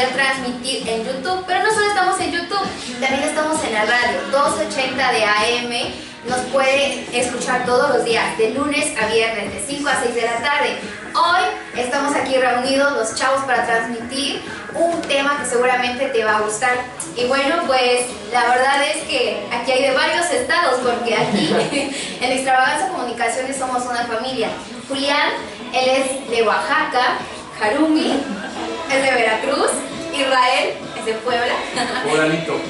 poder transmitir en YouTube, pero no solo estamos en YouTube, también estamos en la radio, 1280 de AM. Nos puede escuchar todos los días, de lunes a viernes, de 5 a 6 de la tarde. Hoy estamos aquí reunidos los chavos para transmitir un tema que seguramente te va a gustar. Y bueno, pues la verdad es que aquí hay de varios estados, porque aquí en Extravaganza Comunicaciones somos una familia. Julián, él es de Oaxaca, Harumi es de Veracruz, Israel es de Puebla. Poblanito.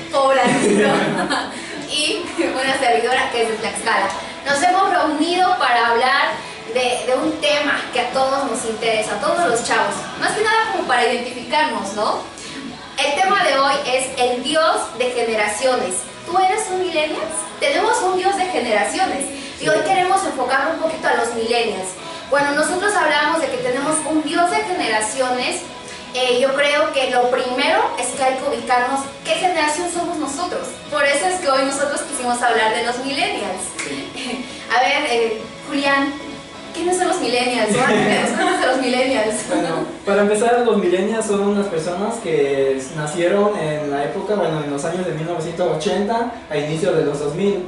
Y una servidora que es de Tlaxcala. Nos hemos reunido para hablar de un tema que a todos nos interesa, a todos los chavos, más que nada como para identificarnos, ¿no? El tema de hoy es el Dios de generaciones. ¿Tú eres un millennial? Tenemos un Dios de generaciones y hoy queremos enfocarlo un poquito a los millennials. Bueno, nosotros hablamos de que tenemos un Dios de generaciones. Yo creo que lo primero es que hay que ubicarnos qué generación somos nosotros. Por eso es que hoy nosotros quisimos hablar de los millennials. A ver, Julián, ¿quiénes son los millennials? ¿Cuáles de los millennials? Bueno, para empezar, los millennials son unas personas que nacieron en la época, bueno, en los años de 1980 a inicios de los 2000.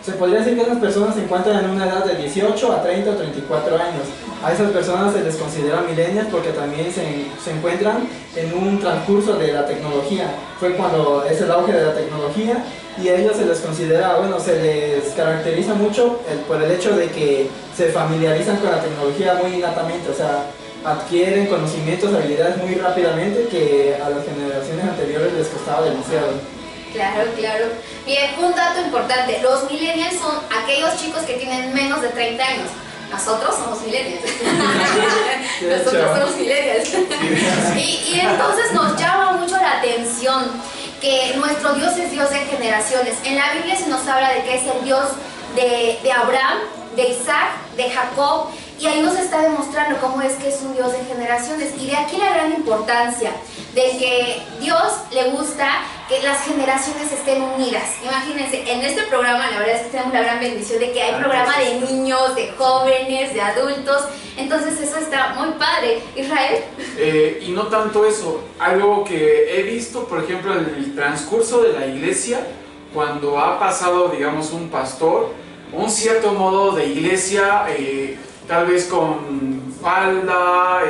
Se podría decir que esas personas se encuentran en una edad de 18 a 30 o 34 años. A esas personas se les considera millennials porque también se encuentran en un transcurso de la tecnología. Fue cuando es el auge de la tecnología y a ellos se les considera, bueno, se les caracteriza mucho por el hecho de que se familiarizan con la tecnología muy innatamente, o sea, adquieren conocimientos, habilidades muy rápidamente que a las generaciones anteriores les costaba demasiado. Claro, claro. Bien, un dato importante, los millennials son aquellos chicos que tienen menos de 30 años. Nosotros somos millennials. Nosotros somos millennials. Y entonces nos llama mucho la atención que nuestro Dios es Dios de generaciones. En la Biblia se nos habla de que es el Dios de Abraham, de Isaac, de Jacob, y ahí nos está demostrando cómo es que es un Dios de generaciones. Y de aquí la gran importancia de que Dios le gusta que las generaciones estén unidas. Imagínense, en este programa la verdad es que tenemos la gran bendición de que hay programa de niños, de jóvenes, de adultos, entonces eso está muy padre. Israel. Y no tanto eso, algo que he visto, por ejemplo, en el transcurso de la iglesia, cuando ha pasado, digamos, un pastor, un cierto modo de iglesia, tal vez con falda,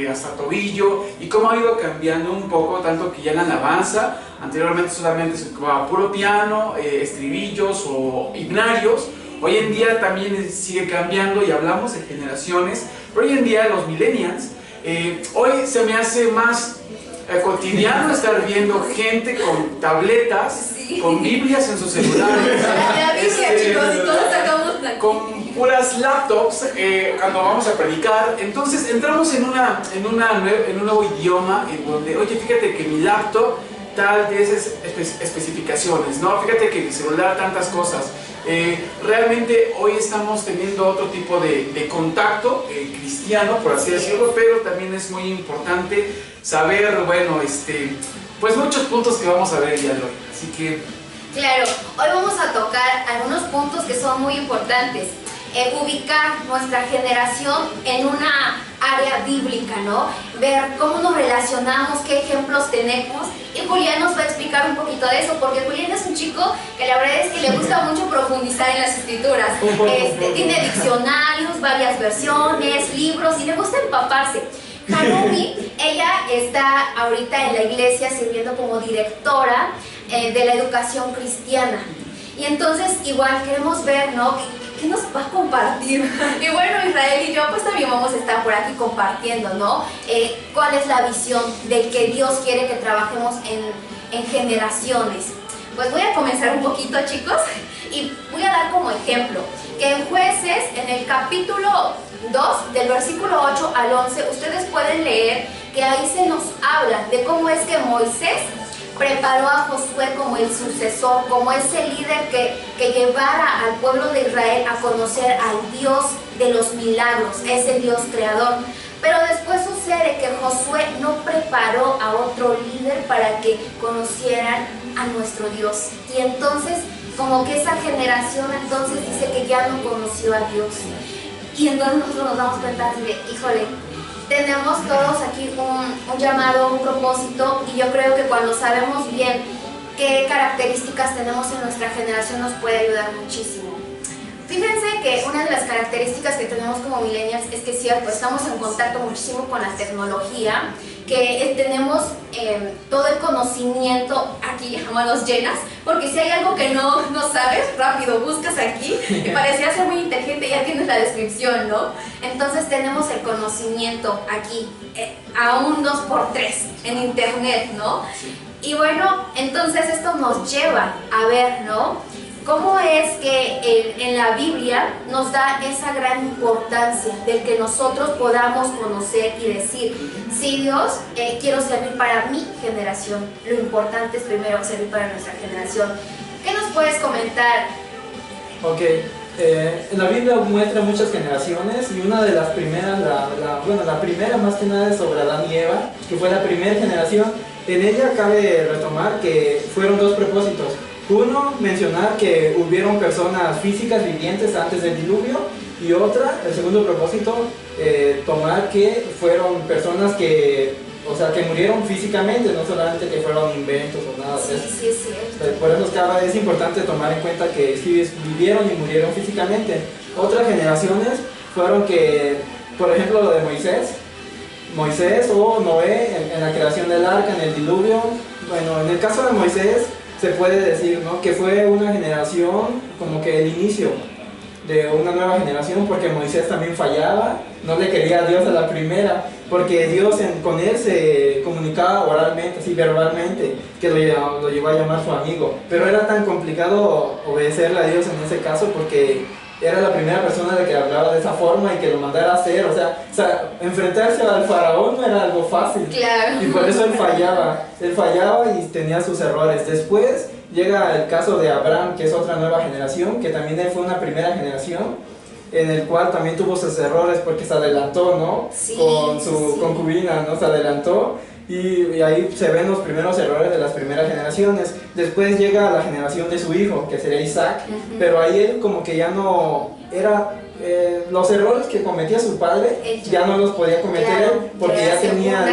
hasta tobillo, y cómo ha ido cambiando un poco, tanto que ya en la alabanza, anteriormente solamente se ocupaba puro piano, estribillos o himnarios. Hoy en día también sigue cambiando y hablamos de generaciones, pero hoy en día los millennials, hoy se me hace más cotidiano estar viendo gente con tabletas, sí, con Biblias en sus celulares, la Biblia, chicos, y todos sacamos con puras laptops cuando vamos a predicar. Entonces entramos en un nuevo idioma en donde, oye, fíjate que mi laptop tal de esas especificaciones, ¿no? Fíjate que mi celular tantas cosas. Realmente hoy estamos teniendo otro tipo de contacto cristiano, por así decirlo, pero también es muy importante saber, bueno, pues muchos puntos que vamos a ver el día de hoy. Así que... Claro, hoy vamos a tocar algunos puntos que son muy importantes. Ubicar nuestra generación en una área bíblica, ¿no? Ver cómo nos relacionamos, qué ejemplos tenemos. Y Julián nos va a explicar un poquito de eso, porque Julián es un chico que la verdad es que le gusta mucho profundizar en las escrituras. Tiene diccionarios, varias versiones, libros y le gusta empaparse. Harumi, ella está ahorita en la iglesia sirviendo como directora de la educación cristiana. Y entonces igual queremos ver, ¿no? ¿Qué nos va a compartir? Y bueno, Israel y yo pues también vamos a estar por aquí compartiendo, ¿no? ¿Cuál es la visión de que Dios quiere que trabajemos en generaciones? Pues voy a comenzar un poquito, chicos, y voy a dar como ejemplo que en Jueces, en el capítulo 2, del versículo 8 al 11, ustedes pueden leer que ahí se nos habla de cómo es que Moisés preparó a Josué como el sucesor, como ese líder que llevara al pueblo de Israel a conocer al Dios de los milagros, ese Dios creador. Pero después sucede que Josué no preparó a otro líder para que conocieran a nuestro Dios. Y entonces, como que esa generación entonces dice que ya no conoció a Dios. Y entonces nosotros nos damos cuenta de, híjole, tenemos todos aquí un llamado, un propósito, y yo creo que cuando sabemos bien qué características tenemos en nuestra generación nos puede ayudar muchísimo. Fíjense que una de las características que tenemos como millennials es que es cierto, estamos en contacto muchísimo con la tecnología, que tenemos todo el conocimiento aquí a manos llenas, porque si hay algo que no sabes, rápido buscas aquí y parecía ser muy inteligente, ya tienes la descripción, ¿no? Entonces tenemos el conocimiento aquí, a un 2x3 en internet, ¿no? Y bueno, entonces esto nos lleva a ver, ¿no? ¿Cómo es que en la Biblia nos da esa gran importancia del que nosotros podamos conocer y decir, sí Dios, quiero servir para mi generación? Lo importante es primero servir para nuestra generación. ¿Qué nos puedes comentar? Ok, la Biblia muestra muchas generaciones y una de las primeras, la primera más que nada es sobre Adán y Eva, que fue la primera generación. En ella cabe retomar que fueron dos propósitos. Uno, mencionar que hubieron personas físicas vivientes antes del diluvio, y otra, el segundo propósito, tomar que fueron personas que, o sea, que murieron físicamente, no solamente que fueron inventos o nada de eso. Sí, es cierto. Por eso es importante tomar en cuenta que sí vivieron y murieron físicamente. Otras generaciones fueron que, por ejemplo, lo de Moisés o Noé en la creación del arca, en el diluvio. Bueno, en el caso de Moisés, se puede decir, ¿no?, que fue una generación, como que el inicio de una nueva generación, porque Moisés también fallaba, no le quería a Dios a la primera, porque Dios con él se comunicaba oralmente, así verbalmente, que lo llevó a llamar su amigo. Pero era tan complicado obedecerle a Dios en ese caso, porque era la primera persona de que hablaba de esa forma y que lo mandara a hacer, o sea, enfrentarse al faraón no era algo fácil. Claro. Y por eso él fallaba y tenía sus errores. Después llega el caso de Abraham, que es otra nueva generación, que también él fue una primera generación, en el cual también tuvo sus errores porque se adelantó, ¿no? Sí, con su concubina, ¿no? Se adelantó. Y ahí se ven los primeros errores de las primeras generaciones. Después llega la generación de su hijo, que sería Isaac, pero ahí él como que ya no era... los errores que cometía su padre ya no los podía cometer él, porque ya tenía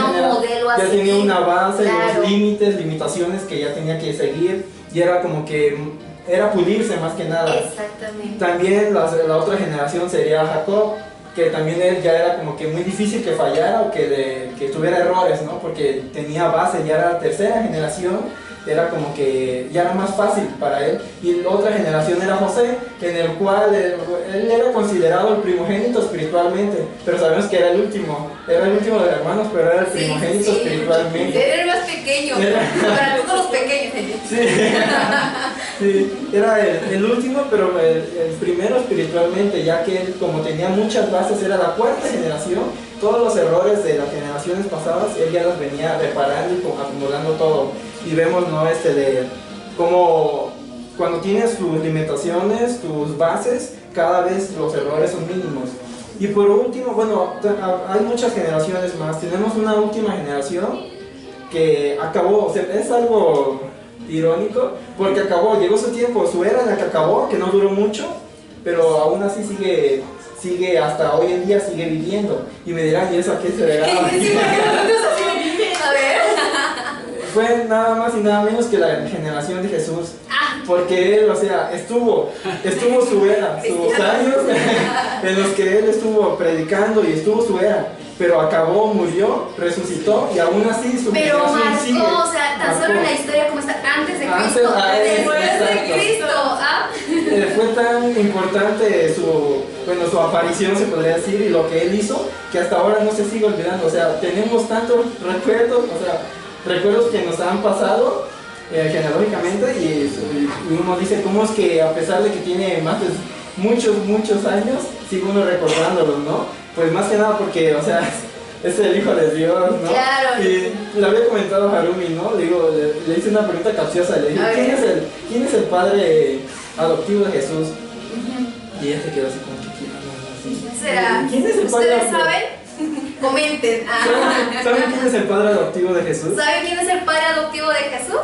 un modelo así, ya tenía una base, claro, los límites, limitaciones que ya tenía que seguir, y era como que era pulirse más que nada. Exactamente. También la otra generación sería Jacob, que también él ya era como que muy difícil que fallara o que tuviera errores, ¿no? Porque tenía base, ya era la tercera generación, era como que ya era más fácil para él. Y la otra generación era José, en el cual él era considerado el primogénito espiritualmente, pero sabemos que era el último de los hermanos, pero era el primogénito espiritualmente. Era el más pequeño, para todos los pequeños. Sí, sí, era el último, pero el primero espiritualmente, ya que él, como tenía muchas bases, era la cuarta generación. Todos los errores de las generaciones pasadas, él ya los venía reparando y acumulando todo. Y vemos, ¿no?, de cómo cuando tienes tus limitaciones, tus bases, cada vez los errores son mínimos. Y por último, bueno, hay muchas generaciones más. Tenemos una última generación que acabó, o sea, es algo irónico, porque llegó su tiempo, su era en la que acabó, que no duró mucho, pero aún así sigue hasta hoy en día, sigue viviendo. Y me dirán, ¿y eso a qué se debe? A ver. Fue nada más y nada menos que la generación de Jesús. Porque él, o sea, estuvo su era, sus años en los que él estuvo predicando y estuvo su era, pero acabó, murió, resucitó y aún así su generación sigue. Pero marcó, o sea, tan solo en la historia como está antes de Cristo, después de Cristo. Fue tan importante su aparición, se podría decir, y lo que él hizo, que hasta ahora no se sigue olvidando. O sea, tenemos tantos recuerdos que nos han pasado genealógicamente, y uno dice, ¿cómo es que a pesar de que tiene más de muchos años, sigue uno recordándolos, ¿no? Pues más que nada porque, o sea, es el Hijo de Dios, ¿no? Claro. Y le había comentado a Harumi, ¿no? Le hice una pregunta capciosa, le dije, ¿quién es el padre adoptivo de Jesús? Y ella se quedó así como que, ¿quién será? ¿Quién es el padre? ¿Ustedes saben? Comenten. ¿Saben quién es el padre adoptivo de Jesús? ¿Saben quién es el padre adoptivo de Jesús?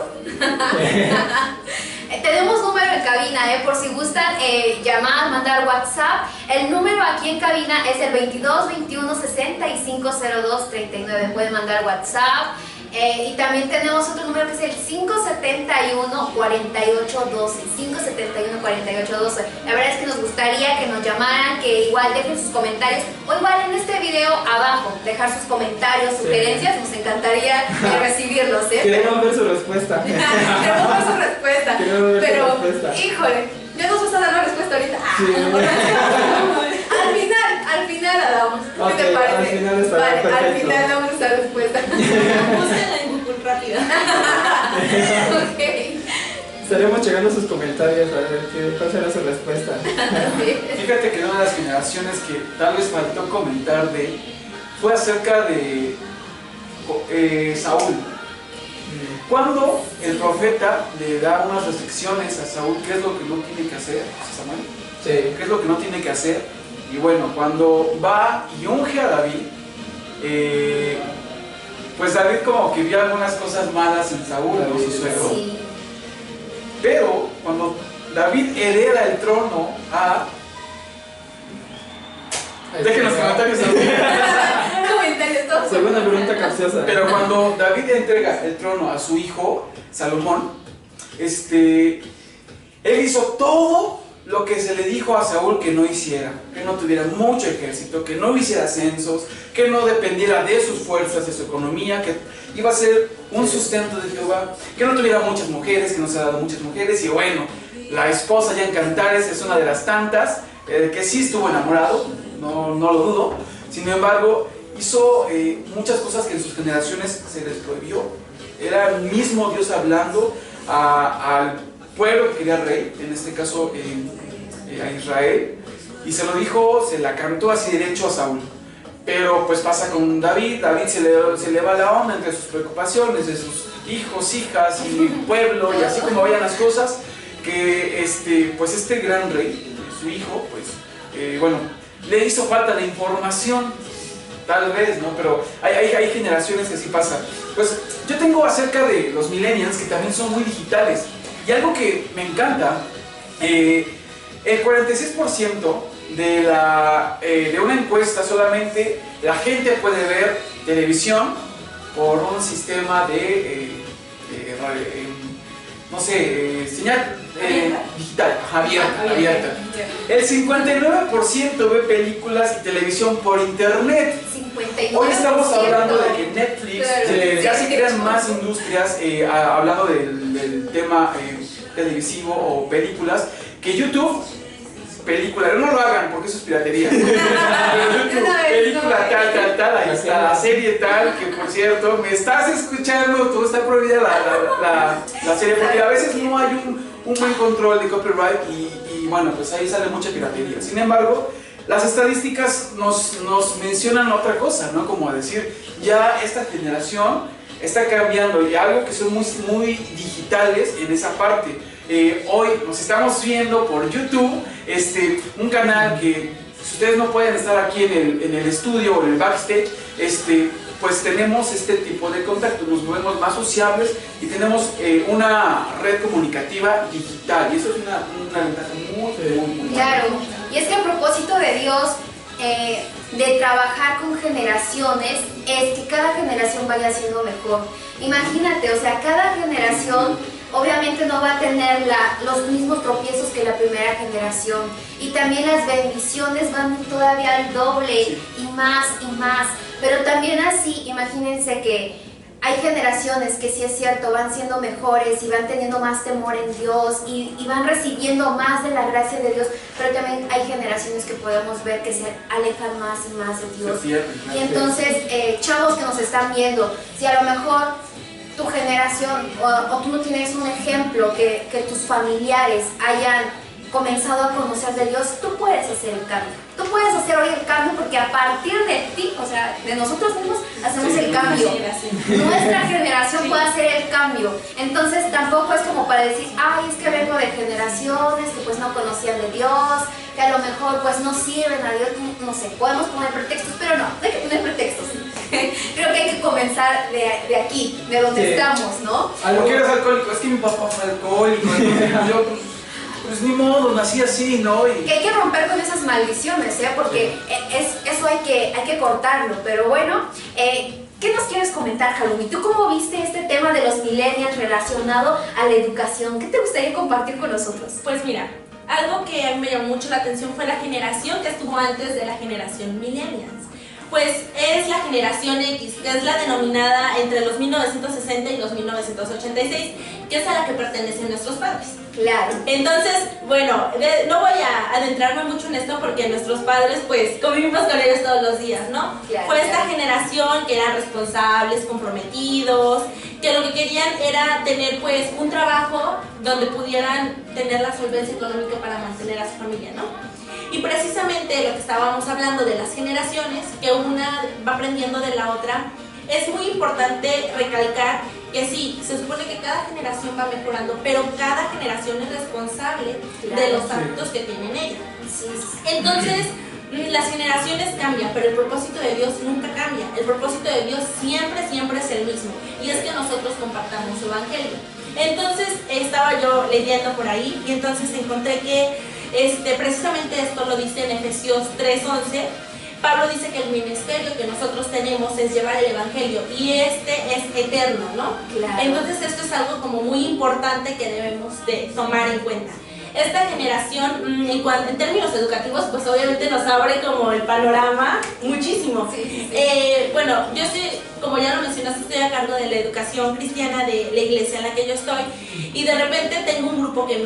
Tenemos número en cabina, por si gustan llamar, mandar WhatsApp. El número aquí en cabina es el 22 21 65 02 39. Pueden mandar WhatsApp. Y también tenemos otro número que es el 571 48 12. 571 48 12. La verdad es que nos gustaría que nos llamaran, que igual dejen sus comentarios, o igual en este video abajo dejar sus comentarios, sugerencias. Nos encantaría recibirlos. Queremos ver su respuesta. Queremos ver su respuesta. Pero, híjole, ya nos vas a dar la respuesta ahorita. Sí. Al final la damos. ¿Qué te Ok, parece? al final estará Vale, al perfecto. final damos esa respuesta. Búsquenla en Google rápida. Ok. Estaremos checando sus comentarios a ver cuál será su respuesta. Fíjate que una de las generaciones que tal vez faltó comentar fue acerca de Saúl. Cuando el profeta le da unas restricciones a Saúl, ¿qué es lo que no tiene que hacer, Samuel? Sí. ¿Qué es lo que no tiene que hacer? Y bueno, cuando va y unge a David, pues David como que vio algunas cosas malas en Saúl, ¿no? Su suegro. Sí. Pero cuando David hereda el trono a... Dejen los comentarios Comentarios todos. Segunda pregunta capciosa. Pero cuando David entrega el trono a su hijo, Salomón, él hizo todo lo que se le dijo a Saúl que no hiciera, que no tuviera mucho ejército, que no hiciera censos, que no dependiera de sus fuerzas, de su economía, que iba a ser un sustento de Jehová, que no tuviera muchas mujeres, que no se ha dado muchas mujeres. Y bueno, la esposa ya en Cantares es una de las tantas que sí estuvo enamorado, no lo dudo. Sin embargo, hizo muchas cosas que en sus generaciones se les prohibió. Era el mismo Dios hablando al pueblo que quería rey, en este caso a Israel, y se lo dijo, se la cantó así derecho a Saúl. Pero pues pasa con David se le va la onda entre sus preocupaciones de sus hijos, hijas y pueblo, y así como vayan las cosas, que pues este gran rey, su hijo, pues bueno, le hizo falta la información, tal vez, ¿no? Pero hay generaciones que sí pasa. Pues yo tengo acerca de los millennials que también son muy digitales. Y algo que me encanta, el 46% de una encuesta solamente la gente puede ver televisión por un sistema no sé, señal digital, abierta. El 59% ve películas y televisión por internet. 59%. Hoy estamos hablando de que Netflix ya se crean más industrias hablando del tema televisivo o películas que YouTube. Película, no lo hagan porque eso es piratería. YouTube, película tal, ahí está la serie tal, que por cierto, me estás escuchando, todo está prohibida la serie, porque a veces no hay un buen control de copyright y bueno, pues ahí sale mucha piratería. Sin embargo, las estadísticas nos mencionan otra cosa, ¿no? Como decir, ya esta generación está cambiando y algo que son muy digitales en esa parte. Hoy nos estamos viendo por YouTube, un canal que si ustedes no pueden estar aquí en el estudio o en el backstage, pues tenemos este tipo de contacto, nos volvemos más sociables y tenemos una red comunicativa digital, y eso es una ventaja muy Claro, y es que el propósito de Dios de trabajar con generaciones es que cada generación vaya siendo mejor. Imagínate, o sea, cada generación obviamente no va a tener los mismos tropiezos que la primera generación, y también las bendiciones van todavía al doble y más, pero también así, imagínense que hay generaciones que sí es cierto, van siendo mejores y van teniendo más temor en Dios y van recibiendo más de la gracia de Dios, pero también hay generaciones que podemos ver que se alejan más y más de Dios. Y entonces, chavos que nos están viendo, si a lo mejor tu generación o tú no tienes un ejemplo que tus familiares hayan comenzado a conocer de Dios, tú puedes hacer el cambio. Tú puedes hacer hoy el cambio porque a partir de ti, o sea, de nosotros mismos, hacemos el cambio. Nuestra generación puede hacer el cambio. Entonces tampoco es como para decir, ay, es que vengo de generaciones que pues no conocían de Dios, que a lo mejor pues no sirven a Dios, no sé, podemos poner pretextos, pero no hay que poner pretextos. Creo que hay que comenzar de aquí, de donde Sí. estamos, ¿no? ¿Por qué eres alcohólico? Es que mi papá fue alcohólico. Entonces yo, pues ni modo, nací así, ¿no? Que hay que romper con esas maldiciones, ¿eh? Porque eso hay que cortarlo. Pero bueno, ¿qué nos quieres comentar, Halumi? ¿Tú cómo viste este tema de los millennials relacionado a la educación? ¿Qué te gustaría compartir con nosotros? Pues mira, algo que a mí me llamó mucho la atención fue la generación que estuvo antes de la generación millennials. Pues es la generación X, que es la denominada entre los 1960 y los 1986, que es a la que pertenecen nuestros padres. Claro. Entonces, bueno, no voy a adentrarme mucho en esto porque nuestros padres pues convivimos con ellos todos los días, ¿no? Claro, Fue esta claro. generación que eran responsables, comprometidos, que lo que querían era tener pues un trabajo donde pudieran tener la solvencia económica para mantener a su familia, ¿no? Y precisamente lo que estábamos hablando de las generaciones, que una va aprendiendo de la otra, es muy importante recalcar que sí, se supone que cada generación va mejorando, pero cada generación es responsable de los actos que tienen ella. Sí. Entonces, las generaciones cambian, pero el propósito de Dios nunca cambia. El propósito de Dios siempre es el mismo, y es que nosotros compartamos su evangelio. Entonces, estaba yo leyendo por ahí, y entonces encontré que precisamente esto lo dice en Efesios 3:11. Pablo dice que el ministerio que nosotros tenemos es llevar el evangelio y este es eterno, ¿no? Claro. Entonces esto es algo como muy importante que debemos de tomar en cuenta. Esta generación, en términos educativos, pues obviamente nos abre como el panorama muchísimo. Sí. Bueno, yo estoy, como ya lo mencionaste, estoy a cargo de la educación cristiana de la iglesia en la que yo estoy, y de repente tengo un grupo que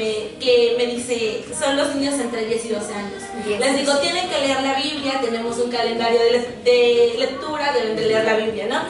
me dice, son los niños entre 10 y 12 años. Bien. Les digo, tienen que leer la Biblia, tenemos un calendario de lectura, deben de leer la Biblia, ¿no?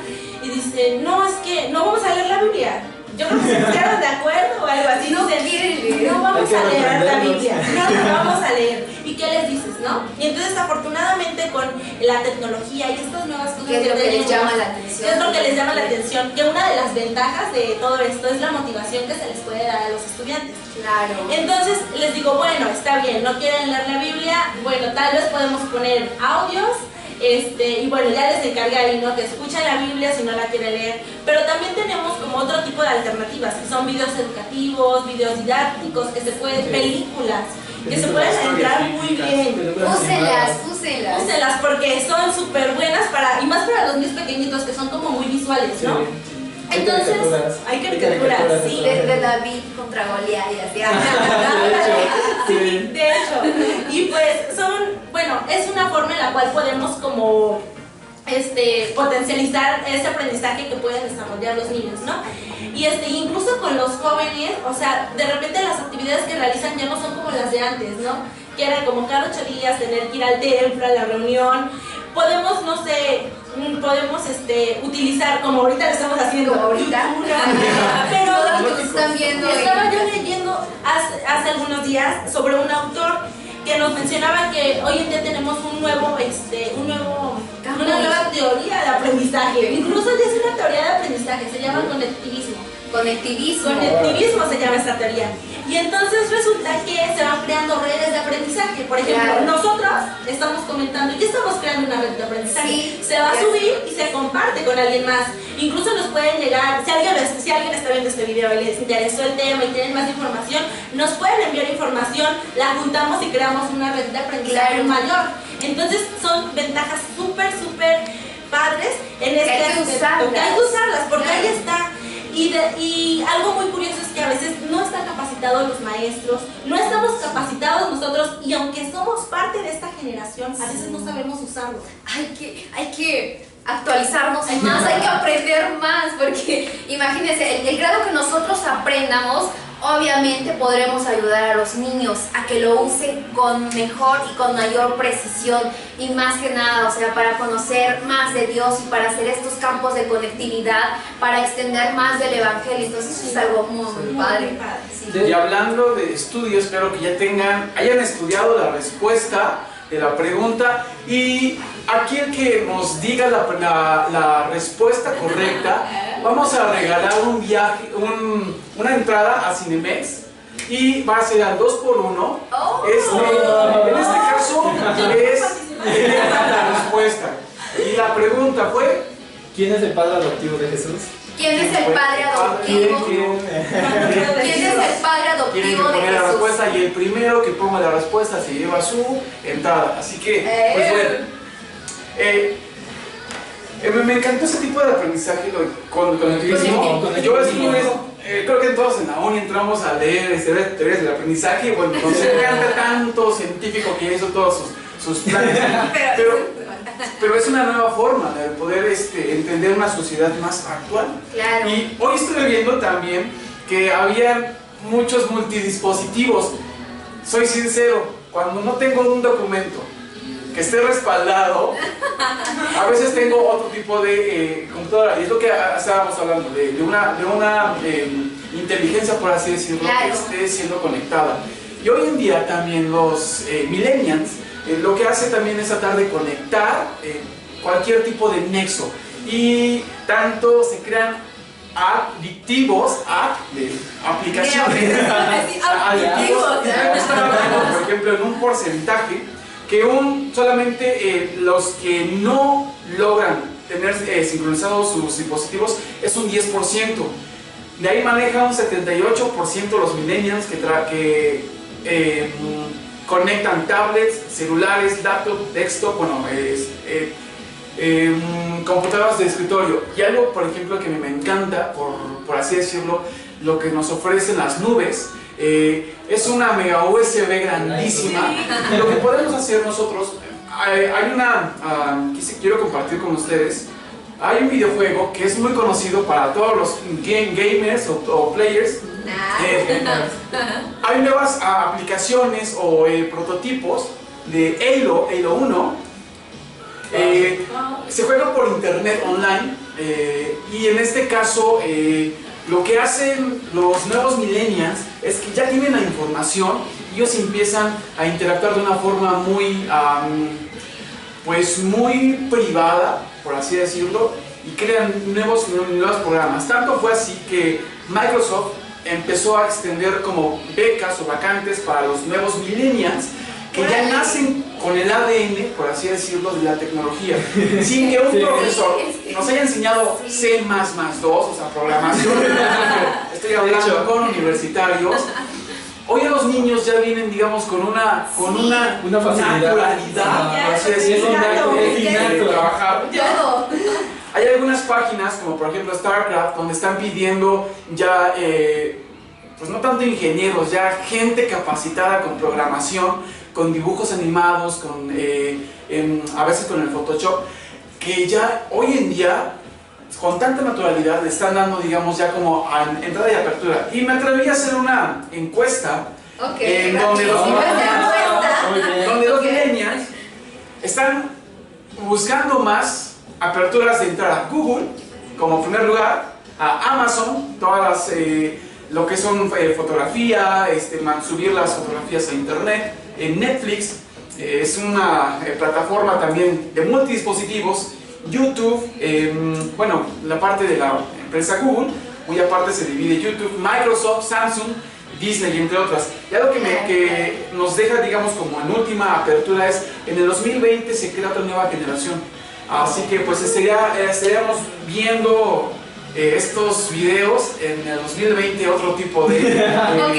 Y dicen, no, es que no vamos a leer la Biblia. Yo creo que se pusieron de acuerdo o algo así. No Dicen, quieren leer. no vamos a leer la reprenderlos. Biblia, no la vamos a leer. ¿Y qué les dices, no? Y entonces, afortunadamente, con la tecnología y estas nuevas cosas ¿Qué es lo que les tenemos, llama la atención? ¿qué es lo que les llama la atención? Que una de las ventajas de todo esto es la motivación que se les puede dar a los estudiantes. Claro. Entonces les digo, bueno, está bien, no quieren leer la Biblia, bueno, tal vez podemos poner audios, y bueno, ya les encarga ahí, ¿no? Que escuchen la Biblia si no la quieren leer, pero también tenemos como otro tipo de alternativas, que son videos educativos, videos didácticos, que se pueden, películas, que se pueden entrar muy bien. Úsenlas. Úsenlas porque son súper buenas y más para los niños pequeñitos que son como muy visuales, ¿no? Entonces, hay caricaturas, sí. De David contra Goliat y así. Sí, de hecho. Y pues es una forma en la cual podemos como potencializar ese aprendizaje que pueden desarrollar los niños, ¿no? Y incluso con los jóvenes, o sea, de repente las actividades que realizan ya no son como las de antes, ¿no? Que era como cada 8 días tener que ir al templo, a la reunión. Podemos, no sé, utilizar como ahorita lo estamos haciendo. Como ahorita. Pero Todos los que están viendo. estaba yo leyendo hace algunos días sobre un autor que nos mencionaba que hoy en día tenemos una nueva teoría de aprendizaje. Incluso ya es una teoría de aprendizaje, se llama conectivismo. Conectivismo se llama esta teoría. Y entonces resulta que se van creando redes de aprendizaje. Por ejemplo, Claro. nosotros estamos comentando y estamos creando una red de aprendizaje. Sí. Se va a subir y se comparte con alguien más. Incluso nos pueden llegar, si alguien está viendo este video y les interesó el tema y tienen más información, nos pueden enviar información, la juntamos y creamos una red de aprendizaje Claro. mayor. Entonces son ventajas súper padres en este hay que aspecto. usarlas. Que hay que usarlas porque Claro. ahí está. Y algo muy curioso es que a veces no están capacitados los maestros, no estamos capacitados nosotros, y aunque somos parte de esta generación, a veces no sabemos usarlo. Hay que actualizarnos más, hay que aprender más, porque imagínense, el grado que nosotros aprendamos, obviamente podremos ayudar a los niños a que lo usen con mejor y con mayor precisión, y más que nada, o sea, para conocer más de Dios y para hacer estos campos de conectividad, para extender más del Evangelio. Entonces eso es algo muy padre. Sí. Y hablando de estudios, espero que ya hayan estudiado la respuesta de la pregunta, y aquí el que nos diga la respuesta correcta, vamos a regalar un viaje, una entrada a Cinemex, y va a ser al 2x1. Oh. En este caso es la respuesta. Y la pregunta fue, ¿Quién es el padre adoptivo de Jesús? ¿Quién es el padre adoptivo? ¿Quién es el padre Tienen que adoptivo de poner la Jesús? respuesta y el primero que ponga la respuesta se lleva su entrada. Así que, pues bueno. Me encantó ese tipo de aprendizaje con el que hicimos. Yo creo que todos en la uni entramos a leer teorías del aprendizaje. Bueno, nos encanta tanto científico que hizo todos sus planes. Pero es una nueva forma de poder entender una sociedad más actual. Claro. Y hoy estoy viendo también que había muchos multidispositivos. Soy sincero, cuando no tengo un documento que esté respaldado, a veces tengo otro tipo de computadora. Y es lo que estábamos hablando, de una inteligencia, por así decirlo, claro, que esté siendo conectada. Y hoy en día también los millennials lo que hace también es tratar de conectar cualquier tipo de nexo. Y tanto se crean adictivos a aplicaciones. Por ejemplo, en un porcentaje que solamente los que no logran tener sincronizados sus dispositivos es un 10%. De ahí maneja un 78% los millennials que conectan tablets, celulares, laptops, desktop, bueno, computadoras de escritorio. Y algo, por ejemplo, que me encanta, por así decirlo, lo que nos ofrecen las nubes. Es una mega USB grandísima. Y lo que podemos hacer nosotros, hay una, quiero compartir con ustedes. Hay un videojuego que es muy conocido para todos los gamers o players. Hay nuevas aplicaciones o prototipos de Halo 1. Se juega por internet online y en este caso lo que hacen los nuevos millennials es que ya tienen la información y ellos empiezan a interactuar de una forma muy muy privada, por así decirlo, y crean nuevos programas. Tanto fue así que Microsoft empezó a extender como becas o vacantes para los nuevos millennials que ya nacen con el ADN, por así decirlo, de la tecnología, sin que un profesor nos haya enseñado C++2, o sea, programación. Estoy hablando con universitarios. Hoy los niños ya vienen, digamos, con una facilidad, naturalidad, por así decirlo, de trabajar. Hay algunas páginas, como por ejemplo StarCraft, donde están pidiendo ya, pues no tanto ingenieros, ya gente capacitada con programación, con dibujos animados, a veces con el Photoshop, que ya hoy en día, con tanta naturalidad, le están dando, digamos, ya como entrada y apertura. Y me atreví a hacer una encuesta, donde los millennials están buscando más aperturas de entrar a Google como primer lugar, a Amazon, todas las lo que son fotografía, subir las fotografías a internet, en Netflix, es una plataforma también de multidispositivos, YouTube, bueno, la parte de la empresa Google, muy aparte se divide YouTube, Microsoft, Samsung, Disney, entre otras. Y algo que nos deja, digamos, como en última apertura es, en el 2020 se crea otra nueva generación. Así que pues estaríamos viendo estos videos en el 2020, otro tipo de claro.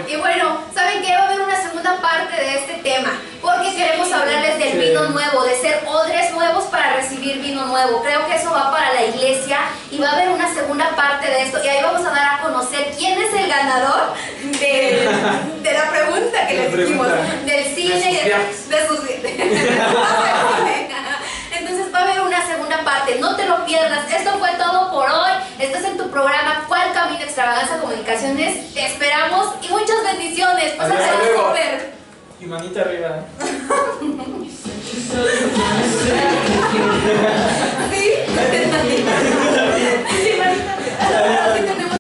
Y bueno, ¿saben qué? Va a haber una segunda parte de este tema, porque queremos hablarles del vino nuevo, de ser odres nuevos para recibir vino nuevo. Creo que eso va para la iglesia y va a haber una segunda parte de esto, y ahí vamos a dar a conocer quién es el ganador de la pregunta que les dijimos, del cine y de sus Entonces va a haber una segunda parte, no te lo pierdas. Esto fue todo por hoy. Estás en tu programa ¿Cuál Camino? Extravaganza Comunicaciones. Te esperamos y muchas bendiciones. Pásatela súper. Y manita arriba.